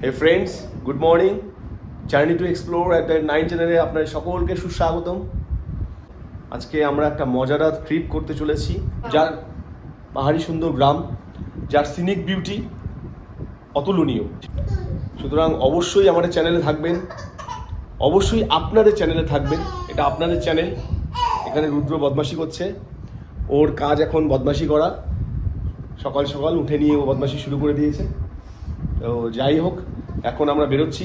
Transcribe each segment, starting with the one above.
Hey friends, good morning. Journey to explore একটা 9 চ্যানেলে আপনাদের সকলকে সুস্বাগতম। আজকে আমরা একটা মজাদার ট্রিপ করতে চলেছি, যার পাহাড়ি সুন্দর গ্রাম, যার সিনিক বিউটি অতুলনীয়। সুতরাং অবশ্যই আমাদের চ্যানেলে থাকবেন, অবশ্যই আপনাদের চ্যানেলে থাকবেন। এটা আপনাদের চ্যানেল। এখানে রুদ্র বদমাশি করছে, ওর কাজ এখন বদমাশি করা। সকাল সকাল উঠে নিয়ে ও বদমাশি শুরু করে দিয়েছে। তো যাই হোক, এখন আমরা বেরোচ্ছি।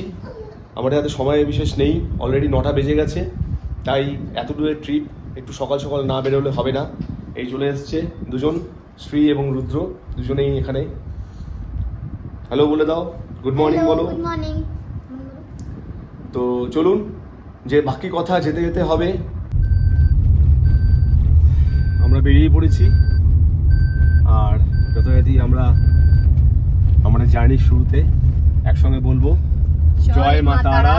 আমাদের হাতে সময় বিশেষ নেই, অলরেডি 9টা বেজে গেছে। তাই এত দূরের ট্রিপ একটু সকাল সকাল না বেরোলে হবে না। এই চলে এসছে দুজন, শ্রী এবং রুদ্র, দুজনেই এখানে। হ্যালো বলে দাও, গুড মর্নিং বলো। Good morning. তো চলুন, যে বাকি কথা যেতে যেতে হবে। আমরা বেরিয়ে পড়েছি, আর যথারীতি আমরা আমাদের জার্নির শুরুতে একসঙ্গে বলবো জয় মা তারা,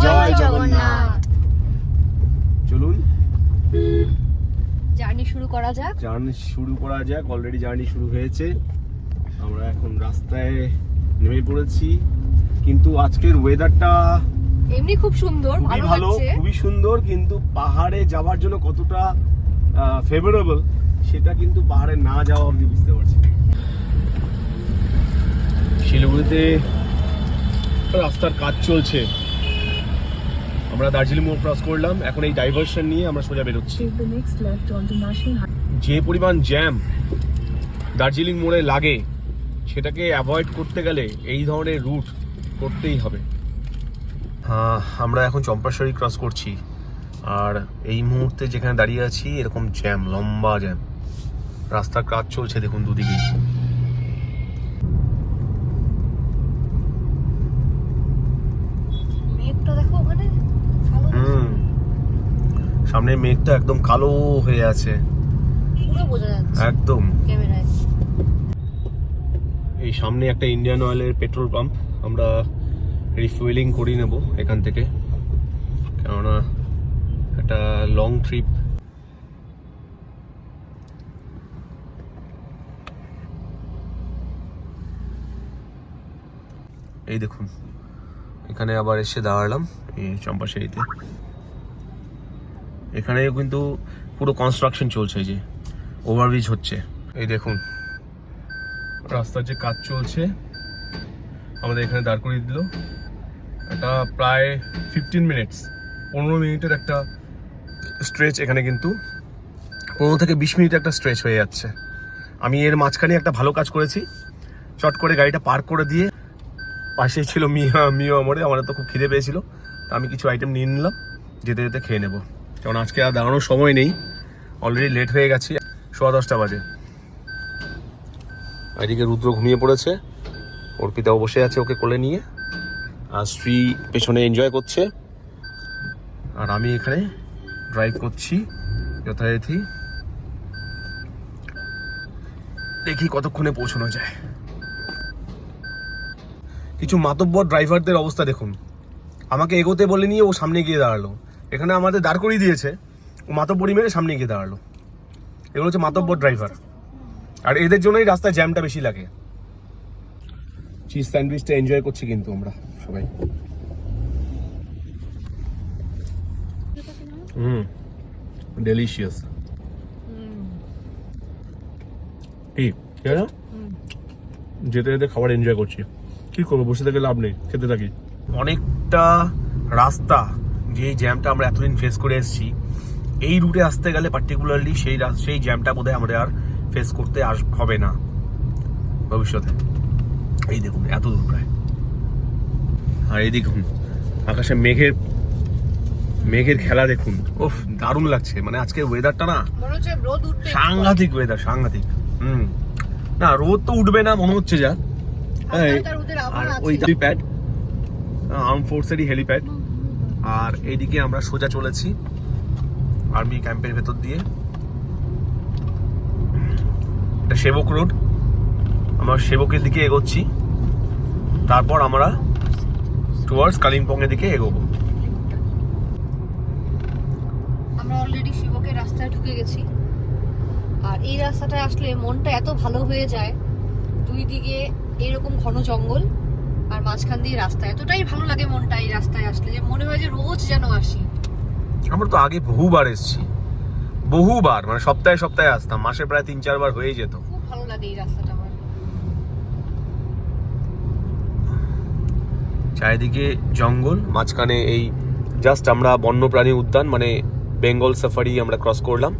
জয় জগন্নাথ। চলুন জার্নি শুরু করা যাক। অলরেডি জার্নি শুরু হয়েছে। আমরা এখন রাস্তায় নেমে পড়েছি, কিন্তু আজকের ওয়েদারটা এমনি খুব সুন্দর, ভালো, খুবই সুন্দর, কিন্তু পাহাড়ে যাওয়ার জন্য কতটা ফেভারেবল সেটা কিন্তু পাহাড়ে না যাওয়া অবধি বুঝতে পারছি। শিলিগুড়িতে রাস্তার কাজ চলছে। আমরা দার্জিলিং মোড় ক্রস করলাম, এখন এই ডাইভারশন নিয়ে আমরা সোজা বেরোচ্ছি। যে পরিমাণ জ্যাম দার্জিলিং মোড়ে লাগে, সেটাকে অ্যাভয়েড করতে গেলে এই ধরনের রুট করতেই হবে। আমরা এখন চম্পাশ্বরী ক্রস করছি, আর এই মুহূর্তে যেখানে দাঁড়িয়ে আছি এরকম জ্যাম, লম্বা জ্যাম। রাস্তার কাজ চলছে, দেখুন দুদিকেই। সামনের মেঘটা একদম কালো হয়ে আছে, পুরো বোঝা যাচ্ছে একদম ক্যামেরায়। এই সামনে একটা ইন্ডিয়ান অয়েলের পেট্রোল পাম্প, আমরা রিফুয়েলিং করে নেব এখান থেকে, কেননা একটা লং ট্রিপ। এই দেখুন, এখানে আবার এসে দাঁড়ালাম এই চম্পাশাড়িতে। এখানে কিন্তু পুরো কনস্ট্রাকশন চলছে, যে ওভারব্রিজ হচ্ছে। এই দেখুন রাস্তার যে কাজ চলছে, আমাদের এখানে দাঁড় করিয়ে দিল। এটা প্রায় 15 মিনিটের একটা স্ট্রেচ। এখানে কিন্তু 15 থেকে 20 মিনিট একটা স্ট্রেচ হয়ে যাচ্ছে। আমি এর মাঝখানে একটা ভালো কাজ করেছি, চট করে গাড়িটা পার্ক করে দিয়ে, পাশেই ছিল মিয়া মোড়ে। আমার তো খুব খিদে পেয়েছিল, তো আমি কিছু আইটেম নিয়ে নিলাম, যেতে যেতে খেয়ে নেবো। কারণ আজকে আর দাঁড়ানোর সময় নেই, অলরেডি লেট হয়ে গেছি, 10:15 বাজে। এদিকে রুদ্র ঘুমিয়ে পড়েছে, অর্পিতাও বসে আছে ওকে কোলে নিয়ে, আর শ্রী পেছনে এনজয় করছে, আর আমি এখানে ড্রাইভ করছি যথারীতি। দেখি কতক্ষণে পৌঁছানো যায়। কিছু মাতব্বর ড্রাইভারদের অবস্থা দেখুন, আমাকে এগোতে বলে নিয়ে ও সামনে গিয়ে দাঁড়ালো। এখানে আমাদের দাঁড় করিয়ে দিয়েছে, ও মাতব্বরি মেরে সামনে গিয়ে দাঁড়ালো। এগুলো হচ্ছে মাতব্বর ড্রাইভার, আর এদের জন্যই রাস্তায় জ্যামটা বেশি লাগে। চিজ স্যান্ডউইচটা এনজয় করছি কিন্তু আমরা সবাই। ডেলিশিয়াস। ঠিক আছে, যেতে যেতে খাবার এনজয় করছি। কি করবো, বসে থেকে লাভ নেই, খেতে থাকি। অনেকটা রাস্তা যে জ্যামটা আমরা এতদিন ফেস করে এসেছি, এই রুটে আসতে গেলে পার্টিকুলারলি সেই জ্যামটা বোধহয় আমাদের আর ফেস করতে হবে না ভবিষ্যতে। এই দেখুন এত দূর প্রায়, আর এই দেখুন আকাশে মেঘের খেলা দেখুন। ওফ, দারুণ লাগছে। মানে আজকের ওয়েদারটা না সাংঘাতিক ওয়েদার, সাংঘাতিক। না, রোদ তো উঠবে না মনে হচ্ছে যা। আর ওই হেলিপ্যাড, আর্ম ফোর্সেরই হেলিপ্যাড। আর এইদিকে আমরা সোজা চলেছি আর্মি ক্যাম্পের ভেতর দিয়ে। এটা সেবক রোড, আমরা সেবকের দিকে এগোচ্ছি। তারপর আমরা টুয়ার্ডস কালিম্পং এর দিকে এগোবো। আমরা অলরেডি সেবকের রাস্তায় ঢুকে গেছি, আর এই রাস্তাটায় আসলে মনটা এত ভালো হয়ে যায়। দুই দিকে এরকম ঘন জঙ্গল, আর মাঝখান দিয়ে রাস্তা, এতটাই ভালো লাগে মনটা এই রাস্তায় আসলে যে মনে হয় যে রোজ যেন আসি। আমরা তো আগে বহুবার এসেছি, বহুবার, মানে সপ্তাহে সপ্তাহে আসতাম, মাসে প্রায় 3-4 বার হয়ে যেত। খুব ভালো লাগে এই রাস্তাটা আমার। চারিদিকে জঙ্গল, মাঝখানে এই জাস্ট আমরা বন্যপ্রাণী উদ্যান মানে বেঙ্গল সাফারি আমরা ক্রস করলাম,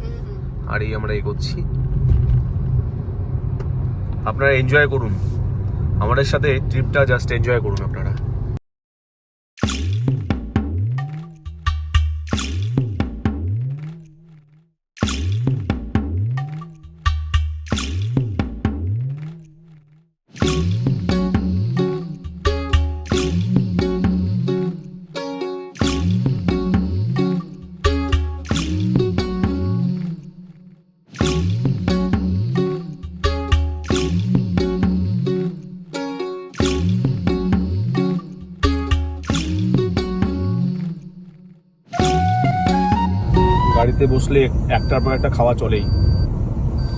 আর এই আমরা এগোচ্ছি। আপনারা এনজয় করুন আমাদের সাথে, ট্রিপটা জাস্ট এনজয় করুন আপনারা। গাড়িতে বসলে একটার পর একটা খাওয়া চলেই।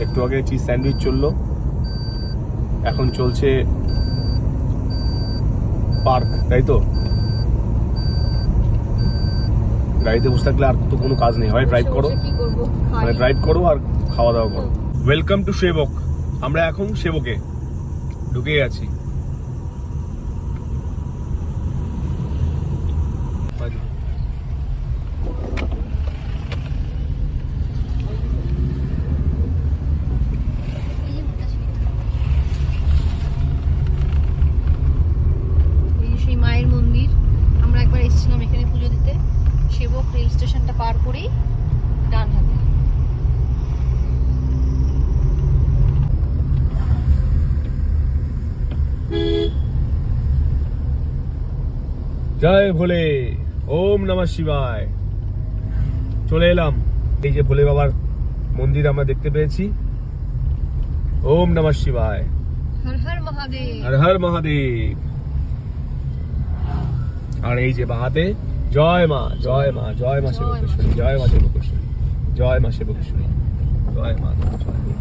একটু আগে চিজ স্যান্ডউইচ চললো, এখন চলছে পার্ক, তাই তো? গাড়িতে বসে থাকলে আর তো কোনো কাজ নেই, হয় ড্রাইভ করো, কি করব, মানে ড্রাইভ করো আর খাওয়া দাওয়া করো। ওয়েলকাম টু সেবক। আমরা এখন সেবকে ঢুকে গেছি। সেই মায়ের মন্দির, আমরা একবার এসেছিলাম এখানে পুজো দিতে। সেবক রেল স্টেশনটা পার করেই ডান হাতে। জয় ভোলে, ওম নমঃ শিবায়। চলে এলাম, এই যে ভোলে বাবার মন্দির আমরা দেখতে পেয়েছি। ওম নমঃ শিবায়, হর হর মহাদেব, হর হর মহাদেব। আর এই যে বাহাতে জয় মা, জয় মা, জয় মা সেবকেশ্বরী, জয় মা সেবকেশ্বরী, জয় মা সেবকেশ্বরী, জয় মা, জয় মা।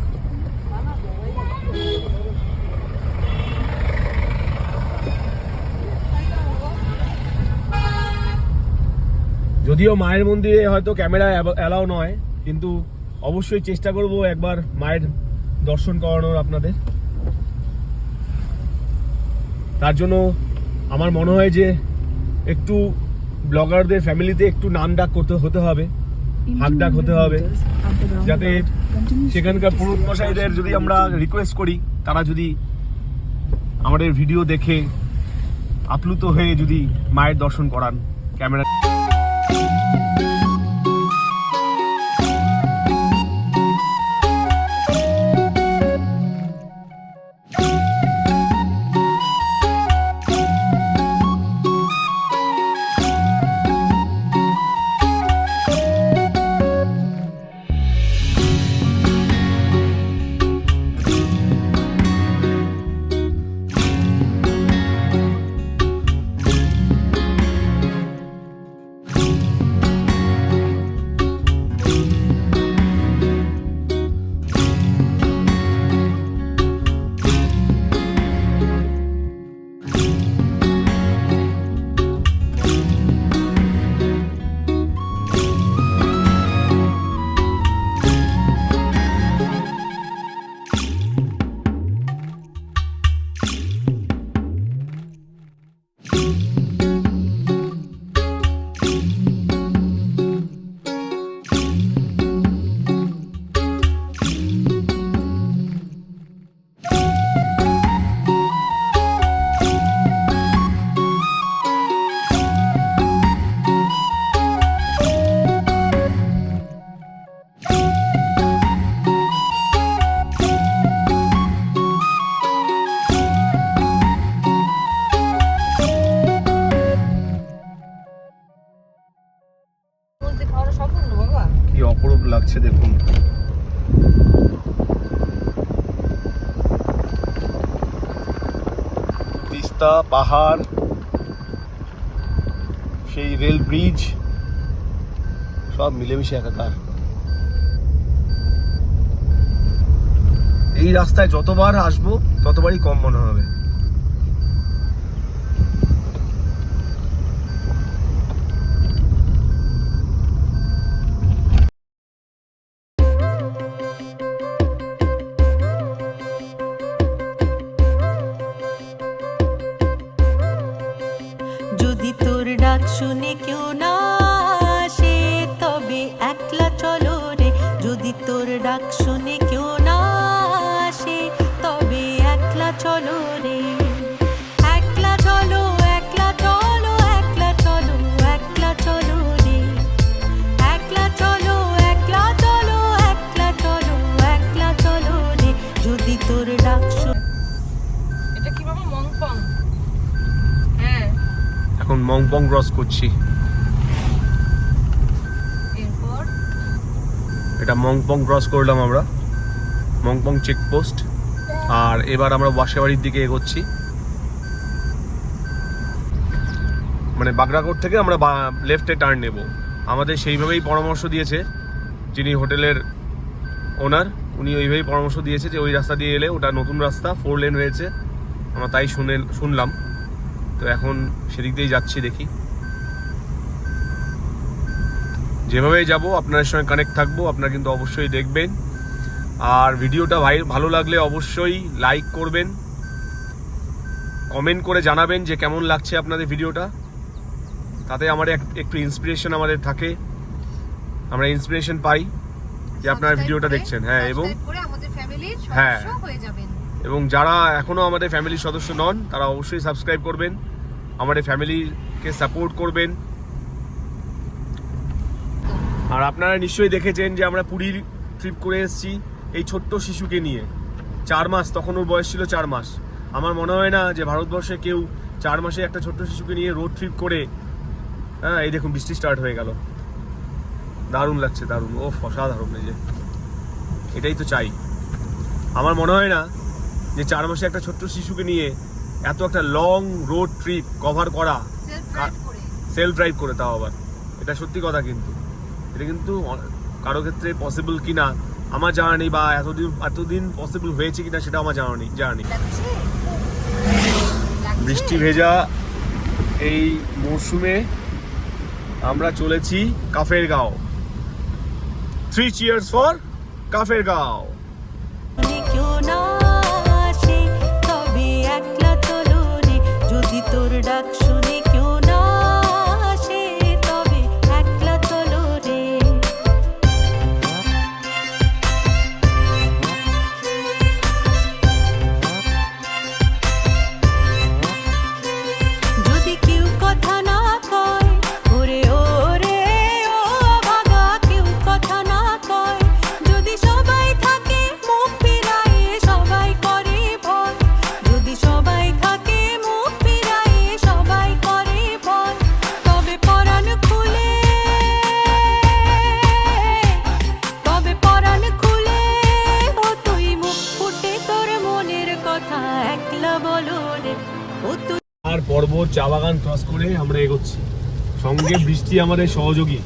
যদিও মায়ের মন্দিরে হয়তো ক্যামেরা অ্যালাউ নয়, কিন্তু অবশ্যই চেষ্টা করব একবার মায়ের দর্শন করানোর আপনাদের। তার জন্য আমার মনে হয় যে একটু ব্লগারদের ফ্যামিলিতে একটু নাম ডাক হতে হবে, হাক ডাক হতে হবে, যাতে সেখানকার পুরোহিত মশাইদের যদি আমরা রিকোয়েস্ট করি, তারা যদি আমাদের ভিডিও দেখে আপ্লুত হয়ে যদি মায়ের দর্শন করান ক্যামেরা। কি অপরূপ লাগছে দেখুন। তিস্তা পাহাড়, সেই রেল ব্রিজ, সব মিলেমিশে একাকার। এই রাস্তায় যতবার আসবো ততবারই কম মনে হবে। ডাক শুনে কেউ না আসে তবে একলা চলো রে, যদি তোর ডাক শুনে কেউ না আসে তবে একলা চলো রে। একলা চলো, একলা চলো, একলা চলো, একলা চলো রে। একলা চলো, একলা চলো, একলা চলো, একলা চলো রে, যদি তোর ডাক শুনে। এটা কি বাবা মংপং? হ্যাঁ, এখন মংপং ক্রস করছি। এরপর এটা মংপং ক্রস করলাম আমরা, মংপং চেকপোস্ট। আর এবার আমরা বাসাবাড়ির দিকে এগোচ্ছি। মানে বাগড়াকোট থেকে আমরা লেফটে টার্ন নেব। আমাদের সেইভাবেই পরামর্শ দিয়েছে যিনি হোটেলের ওনার, উনি ওইভাবেই পরামর্শ দিয়েছে যে ওই রাস্তা দিয়ে এলে ওটা নতুন রাস্তা, 4 লেন হয়েছে। আমরা তাই শুনলাম, তো এখন সেদিক দিয়েই যাচ্ছি। দেখি যেভাবেই যাব আপনাদের সঙ্গে কানেক্ট থাকবো, আপনারা কিন্তু অবশ্যই দেখবেন। আর ভিডিওটা ভালো লাগলে অবশ্যই লাইক করবেন, কমেন্ট করে জানাবেন যে কেমন লাগছে আপনাদের ভিডিওটা। তাতে আমার একটু ইন্সপিরেশন আমাদের থাকে, আমরা ইন্সপিরেশন পাই যে আপনারা ভিডিওটা দেখছেন। হ্যাঁ, এবং আমাদের ফ্যামিলির হ্যাঁ। সদস্য হয়ে যাবেন। এবং যারা এখনো আমাদের ফ্যামিলির সদস্য নন তারা অবশ্যই সাবস্ক্রাইব করবেন, আমাদের ফ্যামিলিকে সাপোর্ট করবেন। আর আপনারা নিশ্চয়ই দেখেছেন যে আমরা পুরীর ট্রিপ করে এসেছি এই ছোট্ট শিশুকে নিয়ে। 4 মাস, তখন ওর বয়স ছিল 4 মাস। আমার মনে হয় না যে ভারতবর্ষে কেউ 4 মাসে একটা ছোট্ট শিশুকে নিয়ে রোড ট্রিপ করে। হ্যাঁ, এই দেখুন বৃষ্টি স্টার্ট হয়ে গেল, দারুণ লাগছে, দারুণ, ও অসাধারণ। এই যে এটাই তো চাই। আমার মনে হয় না যে 4 মাসে একটা ছোট্ট শিশুকে নিয়ে এত একটা লং রোড ট্রিপ কভার করা, সেলফ ড্রাইভ করে, তাও আবার। এটা সত্যি কথা, কিন্তু এটা কিন্তু কারো ক্ষেত্রে পসিবল কিনা আমার জানা নেই, বা এতদিন পসিবল হয়েছে কিনা সেটা আমার জানা নেই। বৃষ্টি ভেজা এই মরশুমে আমরা চলেছি কাফের গাঁও। 3 cheers ফর কাফের গাঁও। কেউ না আসে তবে একলা চলো রে, যদি তোর ডাক শুনে কেউ না আসে তবে একলা চলো রে। যদি কেউ কথা না কয় ওরে ওরে ও ভাগা, কেউ কথা না কয়, যদি সবাই থাকে মুখ ফিরায়ে সবাই করে ভয়, যদি সবাই থাকে মুখ ফিরায়ে সবাই করে ভয়, তবে পরাণ খুলে, তবে পরাণ খুলে ও তুই মুখ ফুটে তোর মনের কথা একলা বলো রে, ও তুই। আর পর্বত, চা বাগান ক্রস করে আমরা এগোচ্ছি। সঙ্গে বৃষ্টি আমাদের সহযোগী,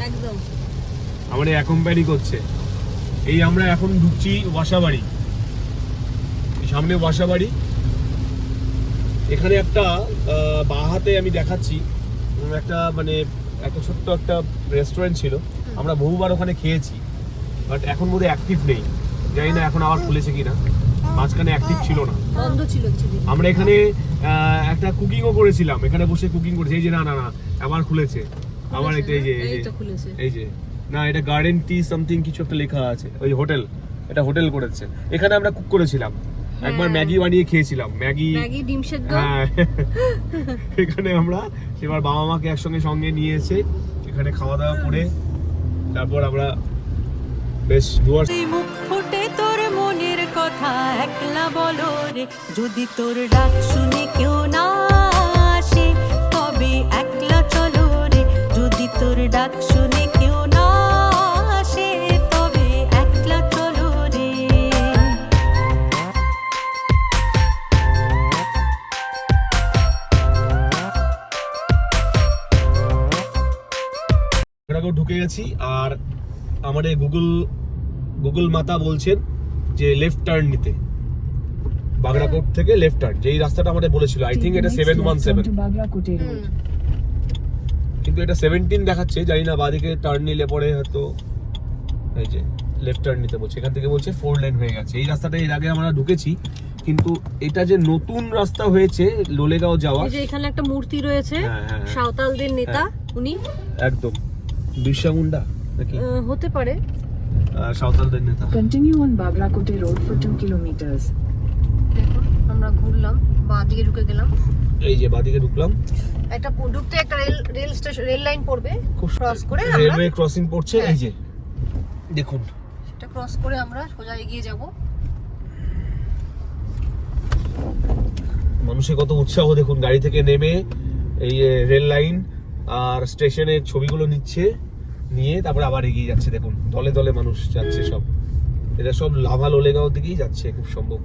একদম আমাদের অ্যাকম্প্যানি করছে। এই আমরা এখন ঢুকছি ওয়াসাবাড়ি, সামনে ওয়াসাবাড়ি। এখানে একটা বাহাতে আমি দেখাচ্ছি, একটা মানে একটা ছোট্ট একটা রেস্টুরেন্ট ছিল, আমরা বহুবার ওখানে খেয়েছি, বাট এখন বোধহয় অ্যাক্টিভ নেই, জানি না এখন আবার খুলেছে কিনা। মাঝখানে অ্যাক্টিভ ছিল না, বন্ধ ছিল actually। আমরা এখানে একটা কুকিংও করেছিলাম, এখানে বসে কুকিং করেছি। এই যে না আবার খুলেছে, আবার এই যে এই তো খুলেছে। এই যে না, এটা গার্ডেন টি সামথিং কিছু একটা লেখা আছে, ওই হোটেল, এটা হোটেল করেছে। এখানে আমরা কুক করেছিলাম, একবার ম্যাগি বানিয়ে খেয়েছিলাম, ম্যাগি ডিম সেদ্ধ। হ্যাঁ, এখানে আমরা এবার বাবা মাকে একসঙ্গে সঙ্গে নিয়ে এসে এখানে খাওয়া দাওয়া করে তারপর আমরা বেশ ডুয়ার্স। তুই মুখ ফুটে তোর মনের কথা একলা বলো রে, যদি তোর ডাক শুনে কেউ না আসে তবে একলা চলো রে, যদি তোর ডাক শুনে কেউ না আসে তবে একলা চলো রে। ঢুকে গেছি। আর আমাদের গুগল মাতা বলছেন যে লেফট টার্ন নিতে, বাগড়াকোট থেকে লেফট টার্ন, যেই রাস্তাটা আমাদের বলেছিল। আই থিঙ্ক এটা 717, কিন্তু এটা 17 দেখাচ্ছে, জানি না। বাদিকে টার্ন নিলে পরে হয়তো এই যে লেফট টার্ন নিতে বলছে, এখান থেকে বলছে 4 লেন হয়ে গেছে। এই রাস্তাটা এর আগে আমরা ঢুকেছি, কিন্তু এটা যে নতুন রাস্তা হয়েছে লোলেগাঁও যাওয়া, এই যে এখানে একটা মূর্তি রয়েছে সাঁওতালদের নেতা, উনি একদম বিরসা মুন্ডা নাকি হতে পারে, সাঁওতালদের নেতা। Continue on Bagrakote Road for 2 kilometers. দেখুন আমরা ঘুরলাম, বাঁ দিকে ঢুকে গেলাম। এই যে বাদিকে ঢুকলাম, একটা ঢুকতে একটা রেল স্টেশন, রেল লাইন পড়বে, ক্রস করে রেলওয়ে ক্রসিং পড়ছে। এই যে দেখুন, সেটা ক্রস করে আমরা সোজা এগিয়ে যাব। মানুষের কত উৎসাহ দেখুন, গাড়ি থেকে নেমে এই রেল লাইন আর স্টেশনের ছবিগুলো নিচ্ছে, নিয়ে তারপরে আবার এগিয়ে যাচ্ছে। দেখুন দলে দলে মানুষ যাচ্ছে, সব এটা সব লাভা লোলেগাঁও দিকেই যাচ্ছে খুব সম্ভব।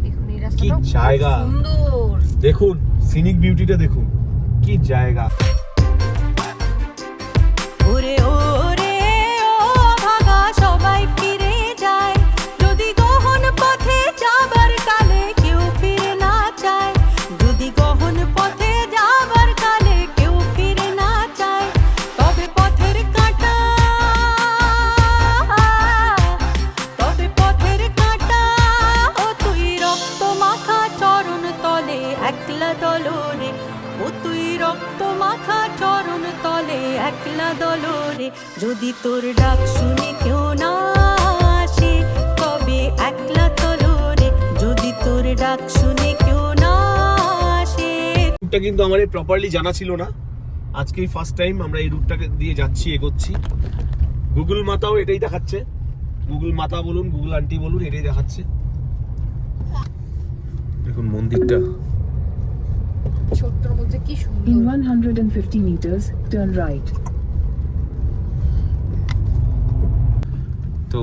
দেখুন এই কি রাস্তাটা জায়গা, সুন্দর, দেখুন সিনিক বিউটিটা দেখুন, কি জায়গা। ওরে ওরে ও ভাগা সবাই ফিরে যায়, যদি গহন পথে যাবার কালে কেউ ফিরে না চায়, যদি গহন পথে যাবার কালে কেউ ফিরে না চায়, তবে পথের কাঁটা, তবে পথের কাঁটা ও তুই রক্ত মাখা চরণ তলে একলা দলরে, ও তুই রক্ত মাখা চরণ তলে একলা দলরে, যদি তোর ডাক শুনে কেউ না আসে তবে একলা দলরে, যদি তোর ডাক শুনে কেউ না আসে। রুটটা কিন্তু আমার প্রপারলি জানা ছিল না, আজকেই ফার্স্ট টাইম আমরা এই রুটটাকে দিয়ে যাচ্ছি, এগোচ্ছি। গুগল মাতাও এটাই দেখাচ্ছে, গুগল মাতা বলুন, গুগল আন্টি বলুন, এটাই দেখাচ্ছে। দেখুন মন্দিরটা ছোট্টর মধ্যে কি সুন্দর। In 150 meters, turn right. তো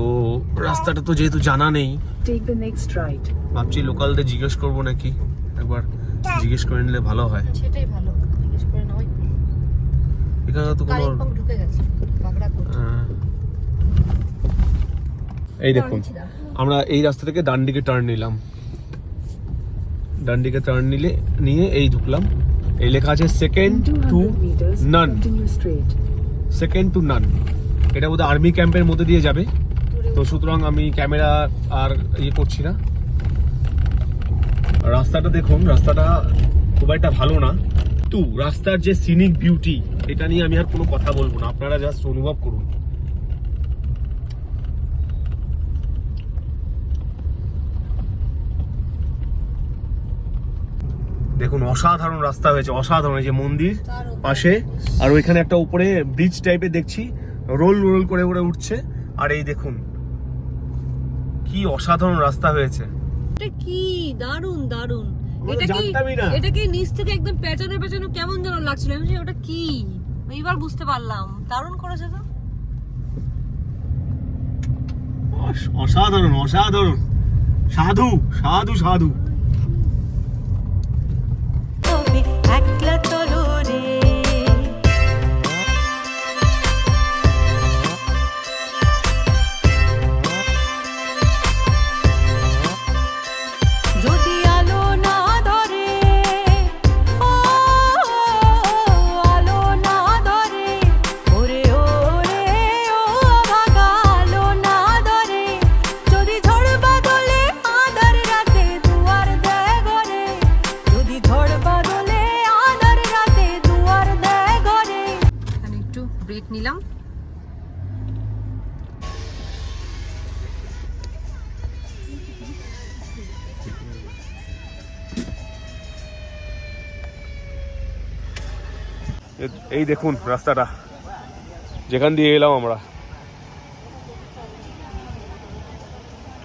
রাস্তাটা তো যেহেতু জানা নেই, Take the next right. ভাবছি লোকালদের জিজ্ঞেস করবো নাকি, একবার জিজ্ঞেস করে নিলে ভালো হয়। সেটাই ভালো, জিজ্ঞেস করে নাও। এখানে তো কোনো কালিম্পং ঢুকে গেছে, বাগড়াকোট। এই দেখুন, আমরা এই রাস্তা থেকে ডান দিকে টার্ন নিলাম, ডান দিকে টার্ন নিয়ে এই ঢুকলাম। এই লেখা আছে second In to 200 meters, none, continue straight. Second to none. এটা বোধহয় আর্মি ক্যাম্পের মধ্যে দিয়ে যাবে, তো সুতরাং আমি ক্যামেরা আর ইয়ে করছি না। রাস্তাটা দেখুন, রাস্তাটা খুব একটা ভালো না, তো রাস্তার যে সিনিক বিউটি, এটা নিয়ে আমি আর কোনো কথা বলবো না, আপনারা জাস্ট অনুভব করুন। দেখুন অসাধারণ রাস্তা হয়েছে, অসাধারণ। এই যে মন্দির পাশে, আর ওইখানে একটা উপরে ব্রিজ টাইপের দেখছি, রোল রোল করে করে উঠছে। আর এই দেখুন কি অসাধারণ রাস্তা হয়েছে। এটা কি দারুন দারুন, আমরা এটা কি, জানতামই না। এটা কি নিচ থেকে একদম পেছনে পেছনে কেমন যেন লাগছিল, আমি বলছি, ওটা কি, এইবার বুঝতে পারলাম। দারুন করেছে তো, অসাধারণ অসাধারণ, সাধু সাধু সাধু। তবে একলা দলরে, যদি আলো না ধরে, ও আলো না ধরে, ওরে ওরে ও ভাগা আলো না ধরে, যদি ঝড় বাদলে আঁধার রাতে দুয়ার দেয় ঘরে, যদি ঝড় বাদলে আঁধার রাতে দুয়ার দেয় ঘরে। আমি একটু ব্রেক নিলাম। এই দেখুন রাস্তাটা, যেখান দিয়ে এলাম আমরা,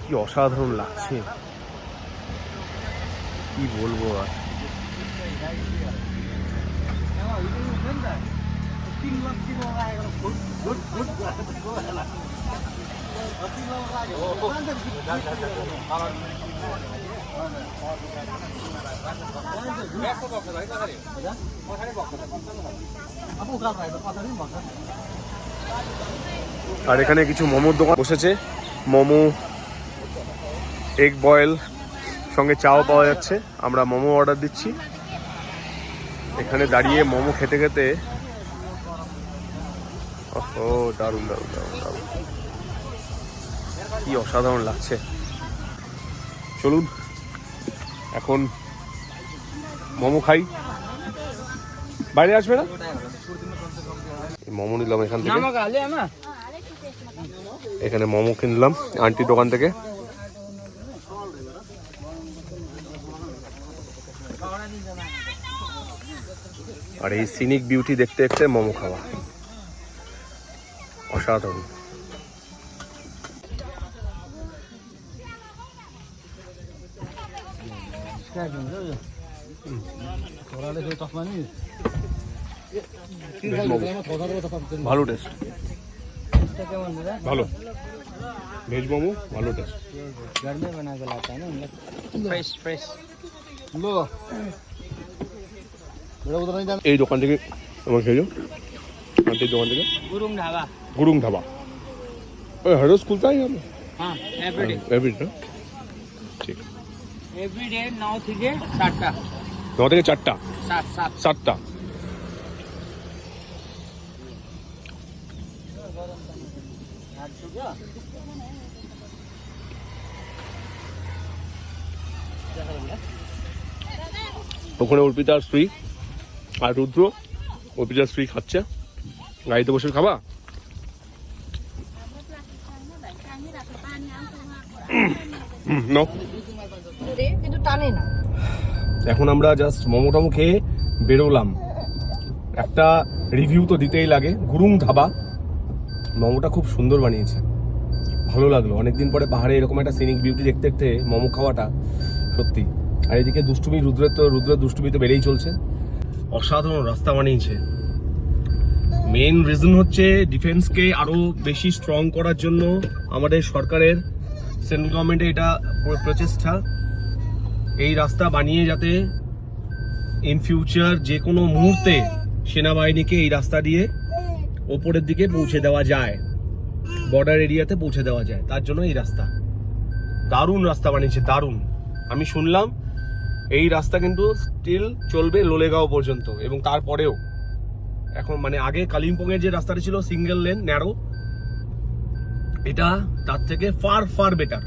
কি অসাধারণ লাগছে, কি বলবো আর। আর এখানে কিছু মোমোর দোকান বসেছে, মোমো, এগ বয়েল, সঙ্গে চাও পাওয়া যাচ্ছে। আমরা মোমো অর্ডার দিচ্ছি, এখানে দাঁড়িয়ে মোমো খেতে খেতে, ও দারুণ দারুণ দারুণ দারুণ, কি অসাধারণ লাগছে। চলুন এখন মোমো খাই। বাইরে আসবে না? মোমো নিলাম এখান থেকে, এখানে মোমো কিনলাম আন্টির দোকান থেকে। আর এই সিনিক বিউটি দেখতে দেখতে মোমো খাওয়া অসাধারণ। ভালো টেস্ট, ভালো ভেজ মোমো, ভালো টেস্ট। এই দোকান থেকে আমার খেয়েছো আন্টির দোকান থেকে? গুরুং ধাবা। हर रोज खुलता है यहाँ पे? हाँ, एवरीडे। एवरीडे ठीक। एवरीडे 9 থেকে 7টা। 9 থেকে 4টা? 7টা। ওখানে অর্পিতার স্ত্রী আর রুদ্র, অর্পিতার স্ত্রী খাচ্ছে। গাড়িতে বসে খাবা? কিন্তু টানে না। এখন আমরা জাস্ট মোমো টমো খেয়ে বেরোলাম। একটা রিভিউ তো দিতেই লাগে। গুরুং ধাবা মোমোটা খুব সুন্দর বানিয়েছে, ভালো লাগলো। অনেকদিন পরে পাহাড়ে এরকম একটা সিনিক বিউটি দেখতে দেখতে মোমো খাওয়াটা সত্যি। আর এদিকে দুষ্টুমি, রুদ্রের দুষ্টুমি তো বেড়েই চলছে। অসাধারণ রাস্তা বানিয়েছে। মেন রিজন হচ্ছে ডিফেন্সকে আরো বেশি স্ট্রং করার জন্য আমাদের সরকারের, সেন্ট্রাল গভর্নমেন্টের এটা প্রচেষ্টা। এই রাস্তা বানিয়ে যাতে ইন ফিউচার যে কোনো মুহূর্তে সেনাবাহিনীকে এই রাস্তা দিয়ে ওপরের দিকে পৌঁছে দেওয়া যায়, বর্ডার এরিয়াতে পৌঁছে দেওয়া যায়, তার জন্য এই রাস্তা। দারুণ রাস্তা বানিয়েছে, দারুণ। আমি শুনলাম এই রাস্তা কিন্তু স্টিল চলবে লোলেগাঁও পর্যন্ত, এবং তারপরেও। এখন মানে আগে কালিম্পংয়ের যে রাস্তাটা ছিল সিঙ্গেল লেন ন্যারো, এটা তার থেকে ফার ফার বেটার।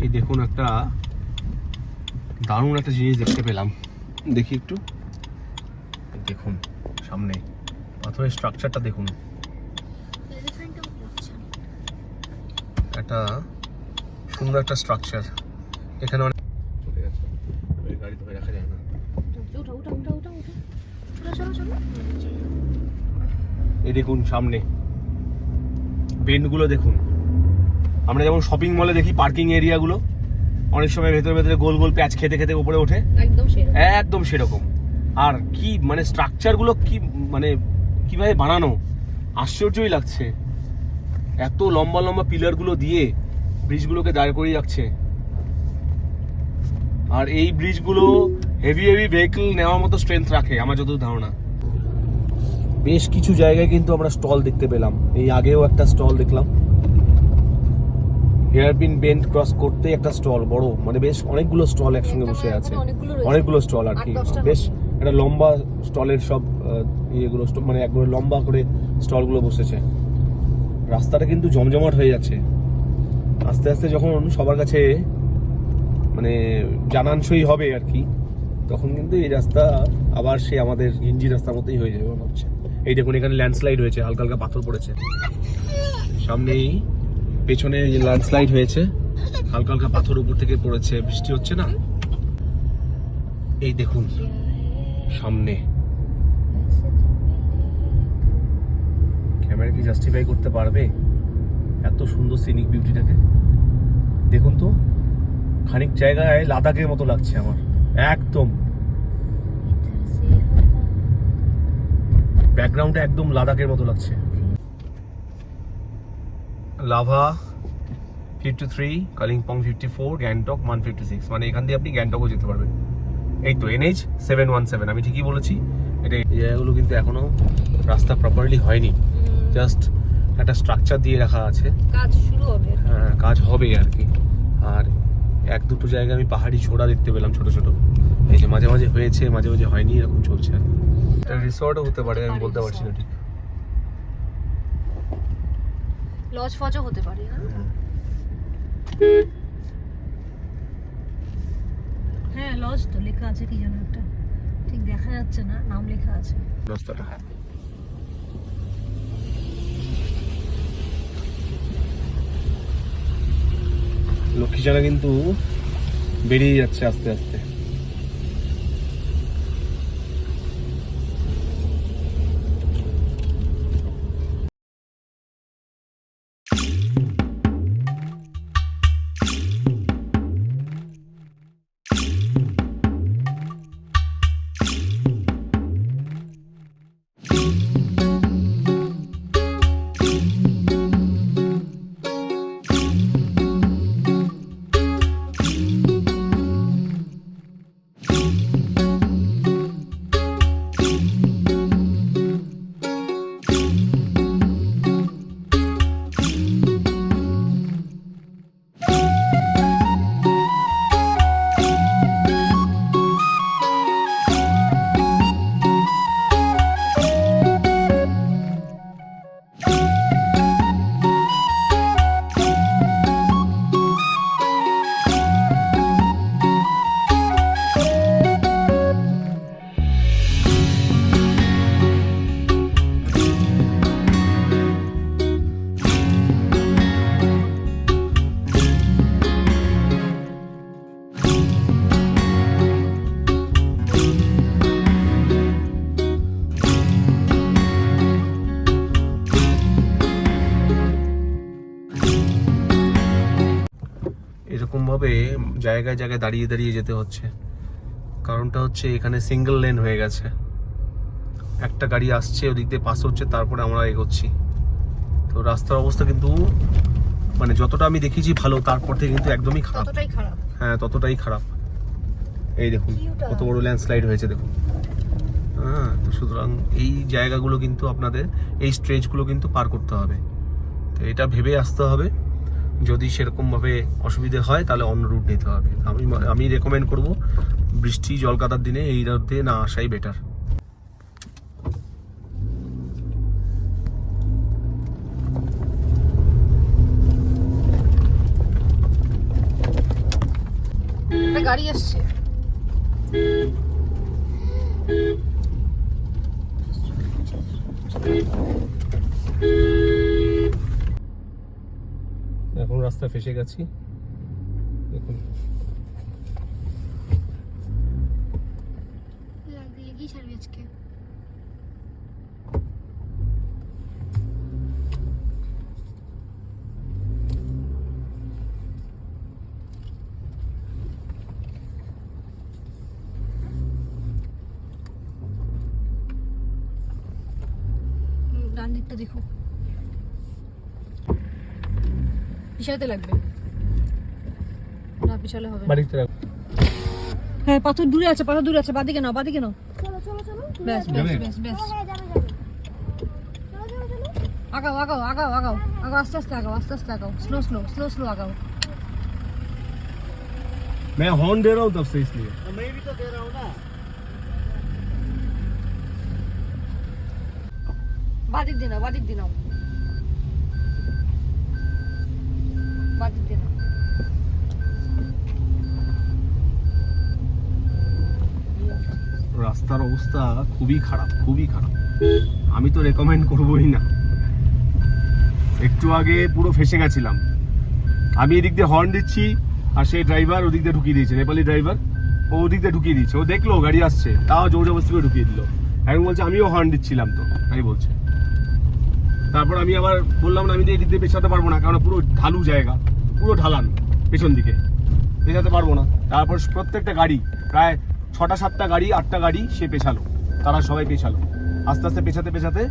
এই দেখুন একটা দারুণ একটা জিনিস দেখতে পেলাম, দেখি একটু। দেখুন সামনে পাথরের স্ট্রাকচারটা দেখুন, একটা সুন্দর একটা স্ট্রাকচার। এখানে অনেক চলে গেছে, গাড়ি ধরে রাখা যায় না। এই দেখুন সামনে বেন্ডগুলো দেখুন। আমরা যেমন শপিং মলে দেখি পার্কিং এরিয়াগুলো, অনেক সময় ভেতরে ভেতরে গোল গোল প্যাচ খেতে খেতে উপরে ওঠে, একদম সেরকম। আর কি মানে স্ট্রাকচারগুলো কি মানে কিভাবে বানানো, আশ্চর্যই লাগছে। এত লম্বা লম্বা পিলারগুলো দিয়ে ব্রিজগুলোকে দাঁড় করিয়ে রাখছে। আর এই ব্রিজগুলো হেভি ভেহিকল নেওয়ার মতো স্ট্রেংথ রাখে আমার যতদূর ধারণা। বেশ কিছু জায়গায় কিন্তু আমরা স্টল দেখতে পেলাম। এই আগেও একটা স্টল দেখলাম, হেয়ারপিন বেন্ড ক্রস করতে একটা স্টল, বড় মানে বেশ অনেকগুলো স্টল একসঙ্গে বসে আছে, অনেকগুলো স্টল আর কি। বেশ একটা লম্বা স্টলের সব ইয়েগুলো মানে একবারে লম্বা করে স্টলগুলো বসেছে। রাস্তাটা কিন্তু জমজমাট হয়ে যাচ্ছে আস্তে আস্তে। যখন সবার কাছে মানে জানানসই হবে আর কি, তখন কিন্তু এই রাস্তা আবার সে আমাদের ঘিঞ্জি রাস্তার মতোই হয়ে যাবে মনে হচ্ছে। এই দেখুন এখানে ল্যান্ডস্লাইড হয়েছে, হালকা হালকা পাথর পড়েছে। সামনেই পেছনে ল্যান্ডস্লাইড হয়েছে, হালকা হালকা পাথর উপর থেকে পড়েছে, বৃষ্টি হচ্ছে না। এই দেখুন সামনে, ক্যামেরা কি জাস্টিফাই করতে পারবে এত সুন্দর সিনিক বিউটিটাকে? দেখুন তো, খানিক জায়গায় লাদাখের মতো লাগছে আমার, একদম ব্যাকগ্রাউন্ডে একদম লাদাখের মতো লাগছে। লাভা 53, কালিম্পং 54, গ্যাংটক 156, মানে এখান দিয়ে আপনি গ্যাংটকও যেতে পারবেন। এই তো NH 717, আমি ঠিকই বলেছি। এটা এই জায়গাগুলো কিন্তু এখনো রাস্তা প্রপারলি হয়নি, জাস্ট একটা স্ট্রাকচার দিয়ে রাখা আছে, কাজ শুরু হবে। হ্যাঁ কাজ হবে আর কি। আর এক দুটো জায়গায় আমি পাহাড়ি ছোড়া দেখতে পেলাম ছোট ছোট, এই যে মাঝে মাঝে হয়েছে মাঝে মাঝে হয়নি, এরকম চলছে আর কি। এটা রিসর্টও হতে পারে, আমি বলতে পারছি না ঠিক। লজ ফজও হতে পারে না? হ্যাঁ লজ তো লেখা আছে, কি যেন একটা ঠিক দেখা যাচ্ছে না, নাম লেখা আছে। রাস্তাটা লক্ষ্মীছাড়া কিন্তু বেরিয়ে যাচ্ছে আস্তে আস্তে। এরকমভাবে জায়গায় জায়গায় দাঁড়িয়ে দাঁড়িয়ে যেতে হচ্ছে। কারণটা হচ্ছে এখানে সিঙ্গেল লেন হয়ে গেছে, একটা গাড়ি আসছে ওদিক দিয়ে পাস হচ্ছে, তারপরে আমরা এগোচ্ছি। তো রাস্তার অবস্থা কিন্তু মানে যতটা আমি দেখেছি ভালো, তারপর থেকে কিন্তু একদমই খারাপ। ততটাই খারাপ? হ্যাঁ ততটাই খারাপ। এই দেখুন কত বড় ল্যান্ডস্লাইড হয়েছে দেখুন। হ্যাঁ, তো সুতরাং এই জায়গাগুলো কিন্তু আপনাদের, এই স্ট্রেচগুলো কিন্তু পার করতে হবে। তো এটা ভেবে আসতে হবে, যদি সেরকমভাবে অসুবিধে হয় তাহলে অন্য রুট নিতে হবে। আমি রেকমেন্ড করব বৃষ্টি জলকাদার দিনে এই রুট দিয়ে না আসাই বেটার। একটা গাড়ি আসছে। এখন রাস্তা ফেসে গেছি দেখুন। লেগেই ছাড়বি আজকে। ডান দিকটা দেখো, পিছাতে লাগবে না, পিছালে হবে না। বাড়িতে রাখ। হ্যাঁ পাথর দূরে আছে, পাথর দূরে আছে, বাদিকে নাও, বাদিকে নাও। ব্যাস ব্যাস ব্যাস ব্যাস, আগাও আগাও আগাও আগাও আগাও, আস্তে আস্তে আগাও, আস্তে আস্তে আগাও, স্লো স্লো স্লো স্লো আগাও। मैं हॉर्न दे रहा हूँ तब से, इसलिए मैं भी तो दे रहा हूँ ना। বাদিক দিয়ে নাও, বাদিক দিয়ে নাও, বাদিক দিয়ে নাও। রাস্তার অবস্থা খুবই খারাপ, খুবই খারাপ। আমি তো রেকমেন্ড করবোই না। একটু আগে পুরো ফেসে গেছিলাম। আমি এদিক দিয়ে হর্ন দিচ্ছি আর সেই ড্রাইভার ওদিক দিয়ে ঢুকিয়ে দিয়েছে, নেপালি ড্রাইভার। ও ওদিক দিয়ে ঢুকিয়ে দিচ্ছে, ও দেখলো গাড়ি আসছে, তাও জোর জবরদস্তি করে ঢুকিয়ে দিল। এখন বলছে আমিও হর্ন দিচ্ছিলাম তো, তাই বলছে। তারপর আমি আবার বললাম না, আমি তো এদিক দিয়ে পেছাতে পারবো না, কারণ পুরো ঢালু জায়গা, পুরো ঢালান পেছন দিকে, পেছাতে পারবো না। তারপর প্রত্যেকটা গাড়ি প্রায় 6টা-7টা গাড়ি 8টা গাড়ি সে পেছালো, তারা সবাই পেছালো আস্তে আস্তে পেছাতে পেছাতে।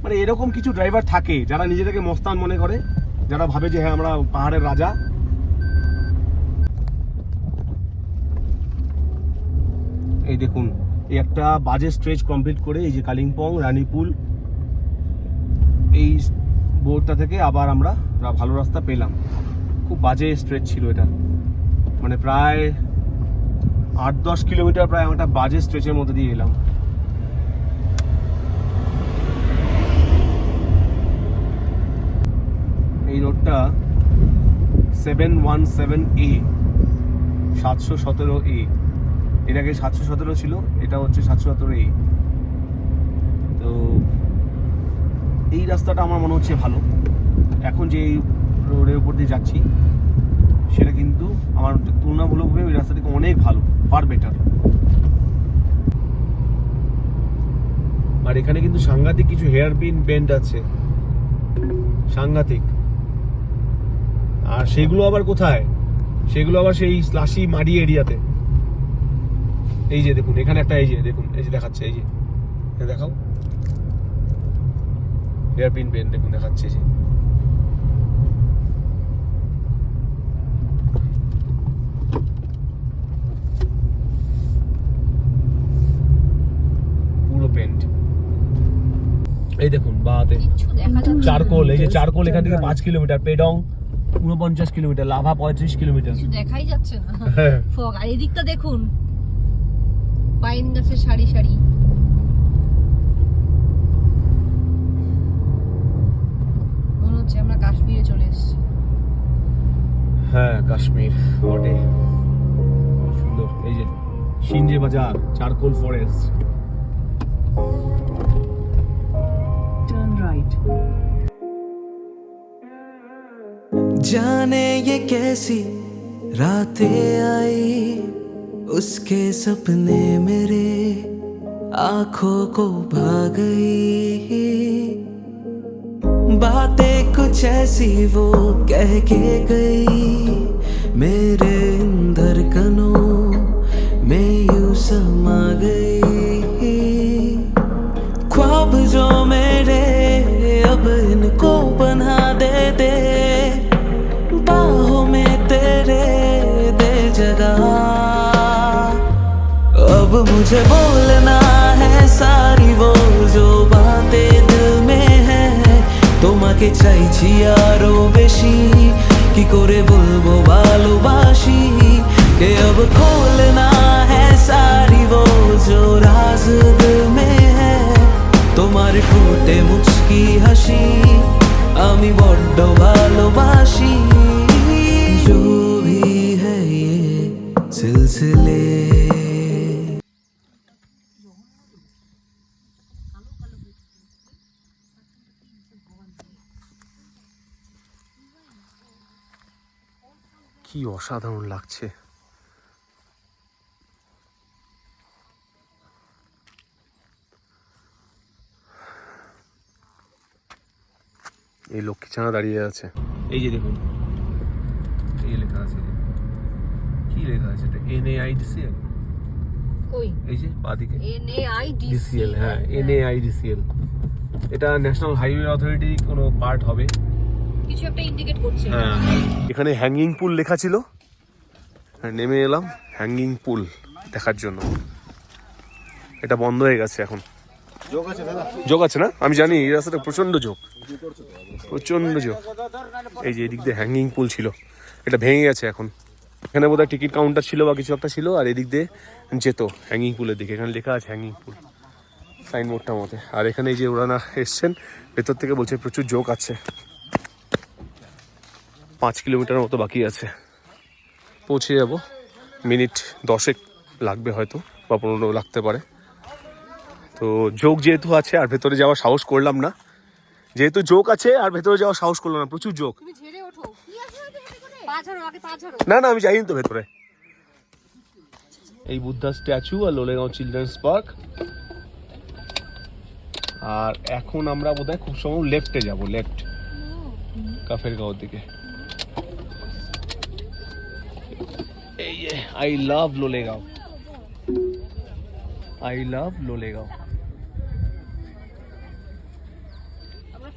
মানে এরকম কিছু ড্রাইভার থাকে যারা নিজেদেরকে মস্তান মনে করে, যারা ভাবে যে হ্যাঁ আমরা পাহাড়ের রাজা। এই দেখুন, এই একটা বাজে স্ট্রেচ কমপ্লিট করে এই যে কালিম্পং রানীপুল এই বোর্ডটা থেকে আবার আমরা ভালো রাস্তা পেলাম। খুব বাজে স্ট্রেচ ছিল এটা, মানে প্রায় 8-10 কিলোমিটার প্রায় একটা বাজে স্ট্রেচের মধ্যে দিয়ে এলাম। এই রোডটা 717A 717A, এর আগে 717 ছিল, এটা হচ্ছে 717A। তো এই রাস্তাটা আমার মনে হচ্ছে ভালো। এখন যে এই রোডের উপর দিয়ে যাচ্ছি সেটা কিন্তু আমার তুলনামূলকভাবে ওই রাস্তা থেকে অনেক ভালো, ফার বেটার। আর এখানে কিন্তু সাংঘাতিক কিছু হেয়ার পিন বেন্ড আছে, সাংঘাতিক। আর সেগুলো আবার কোথায়? সেগুলো আবার সেই স্লাশি মাটি এরিয়াতে। এই যে দেখুন এখানে একটা, এই যে দেখুন, এই যে দেখাচ্ছে, এই যে দেখাও হেয়ার পিন বেন্ড, দেখুন দেখাচ্ছে, এই যে পুরো পেন্ট। এই দেখুন বাতে কিচ্ছু দেখা যাচ্ছে না। চারকোল, এই যে চারকোল এখান থেকে 5 kilometre, Pedong 49 kilometre, lava 35 kilometre. কিছু দেখাই যাচ্ছে না। হ্যাঁ। ফগ। আর এদিকটা দেখুন, পাইন গাছের সারি সারি। মনে হচ্ছে আমরা কাশ্মীরে চলে এসেছি। হ্যাঁ কাশ্মীর বটে, সুন্দর। এই যে সিনজে বাজার, চারকোল ফরেস্ট। Turn right. जाने ये कैसी रातें आई, उसके सपने मेरे आंखों को भा गई। बातें कुछ ऐसी वो कह के गई, मेरे इन धड़कनों में यूं समा गई। ख्वाब जो मेरे अब इनको बना दे बाहों में तेरे दे जगह। अब मुझे बोलना है सारी वो जो बातें दिल में है, তোমাকে চাইছি আরো বেশি, কি করে বলবো ভালোবাসি, কে अब खोलना है सारी वो जो राज दिल में है, তোমার ঠোঁটে মুচকি হাসি আমি বড্ড ভালোবাসি। जो भी है ये सिलसिले। কি অসাধারণ লাগছে। এই লক্ষ্মীছানা দাঁড়িয়ে আছে, এই যে দেখুন, এই লেখা আছে, কি লেখা আছে এটা? NAIDCL, কই? এই যে বাদিকে NAIDCL। হ্যাঁ NAIDCL, এটা ন্যাশনাল হাইওয়ে অথরিটি কোনো পার্ট হবে, কিছু একটা ইন্ডিকেট করছে। হ্যাঁ। এখানে হ্যাঙ্গিং পুল লেখা ছিল, আর নেমে এলাম হ্যাঙ্গিং পুল দেখার জন্য। এটা বন্ধ হয়ে গেছে এখন। যোগ আছে না? আমি জানি এই রাস্তাটা প্রচন্ড যোগ, প্রচন্ড যোগ। এই যে এদিক দিয়ে হ্যাঙ্গিং পুল ছিল, এটা ভেঙে গেছে এখন। এখানে বোধহয় টিকিট কাউন্টার ছিল বা কিছু একটা ছিল, আর এদিক দিয়ে যেত হ্যাঙ্গিং পুলের দিকে। এখানে লেখা আছে হ্যাঙ্গিং পুল সাইনবোর্ডটার মধ্যে। আর এখানে এই যে ওনারা এসছেন ভেতর থেকে, বলছে প্রচুর যোগ আছে, 5 কিলোমিটার মতো বাকি আছে, পৌঁছে যাব। মিনিট 10 লাগবে হয়তো, বা 15 লাগতে পারে। তো যোগ যেহেতু আছে আর ভেতরে যাওয়ার সাহস করলাম না, যেহেতু যোগ আছে আর ভেতরে যাওয়ার সাহস করলাম না, প্রচুর যোগ। তুমি ঝেড়ে ওঠো। পা ছাড়ো, আগে পা ছাড়ো। না না আমি যাইনি তো ভেতরে। এই বুদ্ধা স্ট্যাচু আর লোলেগাঁও চিলড্রেন্স পার্ক। আর এখন আমরা বোধহয় খুব সময় লেফটে যাব, লেফট কাফের গাঁওর দিকে। এই যে I love Lolegaon, I love Lolegaon.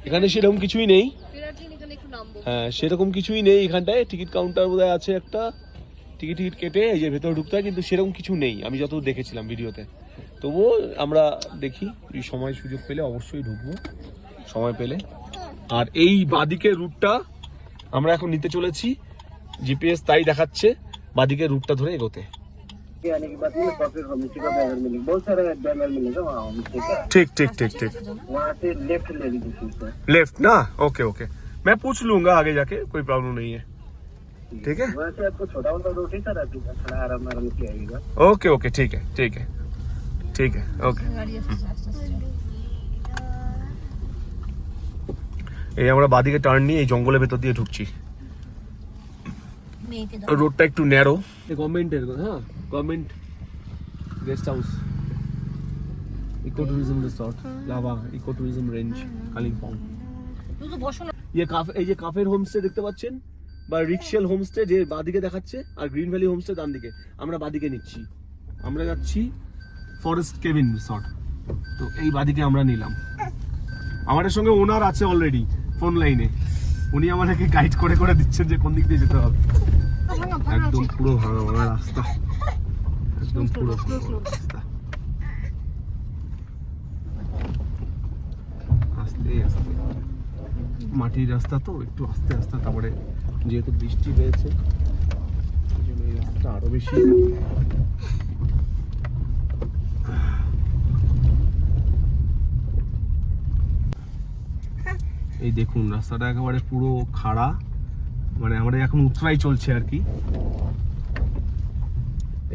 এখানে সেরকম কিছুই নেই, হ্যাঁ সেরকম কিছুই নেই এখানটায়। টিকিট কাউন্টার বোধহয় আছে একটা, টিকিট কেটে এই যে ভেতরে ঢুকতে হয়, কিন্তু সেরকম কিছু নেই আমি যত দেখেছিলাম ভিডিওতে। তবুও আমরা দেখি, এই সময় সুযোগ পেলে অবশ্যই ঢুকবো, সময় পেলে। আর এই বাদিকে রুটটা আমরা এখন নিতে চলেছি, জিপিএস তাই দেখাচ্ছে বাদিকে রুটটা ধরে এগোতে। ঠিক ঠিক ঠিক ঠিক, वहाँ से लेफ्ट ले लीजिए। लेफ्ट ना, ओके ओके, मैं पूछ लूंगा आगे जाके, कोई प्रॉब्लम नहीं है, ठीक है। वैसे आपको छोटा मोटा रोटी सर आपकी थोड़ा आराम आराम से आएगा। ओके ओके ठीक है ठीक है ठीक है ओके। গাড়ি আসছে আস্তে আস্তে। এই আমরা বাদিকে টার্ন নিয়ে এই জঙ্গলের ভেতর দিয়ে ঢুকছি। মেয়েকে দাও। রোডটা একটু ন্যারো। গভর্নমেন্টের, হ্যাঁ government guest house, eco tourism resort, Lava eco tourism range, Kalimpong. শুধু বসো না। এই যে কাফের হোমস্টে দেখতে পাচ্ছেন বা রিক্সেল হোমস্টে যে বাদিকে দেখাচ্ছে, আর গ্রিন ভ্যালি হোমস্টে ডান দিকে। আমরা বাদিকে নিচ্ছি, আমরা যাচ্ছি ফরেস্ট কেবিন রিসর্ট। তো এই বাদিকে আমরা নিলাম। আমাদের সঙ্গে ওনার আছে অলরেডি ফোন লাইনে, উনি আমাদেরকে গাইড করে করে দিচ্ছেন যে কোন দিক দিয়ে যেতে হবে। একদম পুরো ভাঙা ভাঙা রাস্তা, একদম পুরো রাস্তা, আস্তে আস্তে মাটির রাস্তা, তো একটু আস্তে আস্তে। তারপরে যেহেতু বৃষ্টি হয়েছে এই জন্য এই রাস্তাটা আরো বেশি। এই দেখুন রাস্তাটা একেবারে পুরো খাড়া, মানে আমাদের এখন উতরাই চলছে আর কি।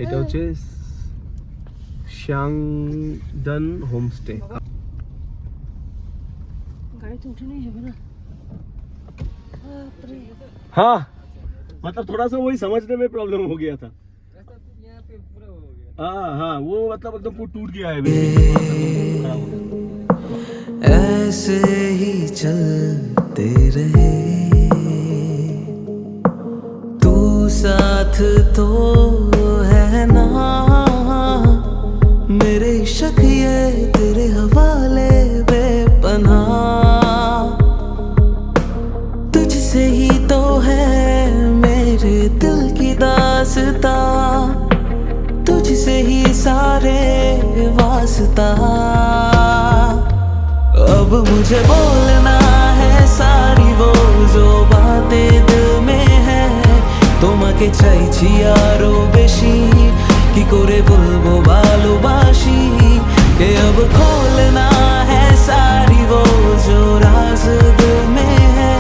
এটা হচ্ছে শ্যাংডন হোমস্টে। গাড়িতে উঠে নিয়ে যাবে না। हाँ मतलब थोड़ा सा वही समझने में प्रॉब्लम हो गया था। हाँ हाँ वो मतलब एकदम पूरा टूट गया है। ऐसे ही चलते रहे, तू साथ तो है ना, मेरे शक ये तेरे हवाले बेपनाह, तुझसे ही तो है मेरे दिल की दास्तां, तुझसे ही सारे वास्ता। अब मुझे बोलना है सारी वो जो बातें दिल में है, তোমাকে চাইছি আরো বেশি, কি করে বলবো ভালোবাসি, কে अब खोलना है सारी वो जो राज दिल में है,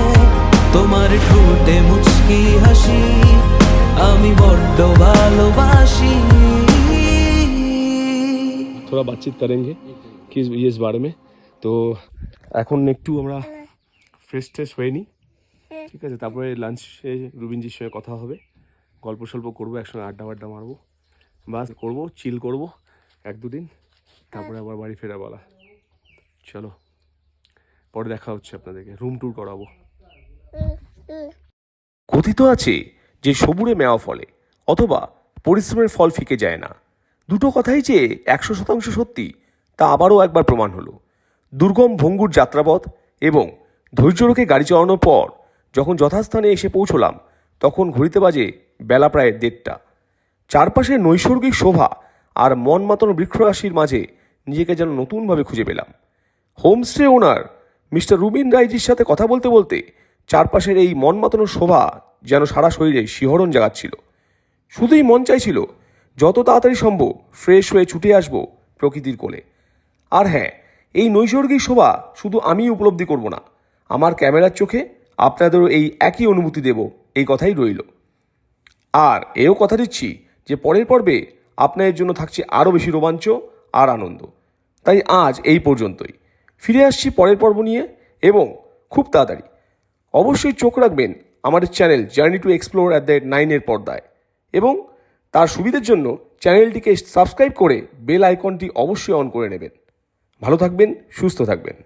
তোমার ঠোঁটে মুচকি হাসি আমি বড্ড ভালোবাসি। थोड़ा बातचीत करेंगे कि ये इस बारे में। তো এখন একটু আমরা ফ্রেশ ট্রেশ হয়ে নিই, ঠিক আছে। তারপরে লাঞ্চে রুবিনজির সঙ্গে কথা হবে, গল্প সল্প করবো, একসঙ্গে আড্ডা বাড্ডা মারবো, বাস করবো, চিল করবো এক দুদিন, তারপরে আবার বাড়ি ফেরা বলা। চলো পরে দেখা হচ্ছে, আপনাদেরকে রুম ট্যুর করাবো। কথিত আছে যে সবুরে মেওয়া ফলে অথবা পরিশ্রমের ফল ফিকে যায় না। দুটো কথাই যে 100% সত্যি তা আবারও একবার প্রমাণ হলো। দুর্গম ভঙ্গুর যাত্রাপথ এবং ধৈর্য রেখে গাড়ি চালানোর পর যখন যথাস্থানে এসে পৌঁছলাম, তখন ঘড়িতে বাজে বেলা প্রায় 1:30। চারপাশে নৈসর্গিক শোভা আর মন মাতানো বৃক্ষরাশির মাঝে নিজেকে যেন নতুনভাবে খুঁজে পেলাম। হোমস্টে ওনার মিস্টার রুবিন রায়জির সাথে কথা বলতে বলতে চারপাশের এই মন মাতানো শোভা যেন সারা শরীরে শিহরণ জাগাচ্ছিল। শুধুই মন চাইছিল যত তাড়াতাড়ি সম্ভব ফ্রেশ হয়ে ছুটে আসবো প্রকৃতির কোলে। আর হ্যাঁ, এই নৈসর্গিক শোভা শুধু আমিই উপলব্ধি করব না, আমার ক্যামেরার চোখে আপনাদেরও এই একই অনুভূতি দেব, এই কথাই রইল। আর এও কথা দিচ্ছি যে পরের পর্বে আপনাদের জন্য থাকছে আরও বেশি রোমাঞ্চ আর আনন্দ। তাই আজ এই পর্যন্তই, ফিরে আসছি পরের পর্ব নিয়ে এবং খুব তাড়াতাড়ি। অবশ্যই চোখ রাখবেন আমাদের চ্যানেল জার্নি টু এক্সপ্লোর @9 পর্দায়, এবং তার সুবিধার জন্য চ্যানেলটিকে সাবস্ক্রাইব করে বেল আইকনটি অবশ্যই অন করে নেবেন। ভালো থাকবেন, সুস্থ থাকবেন।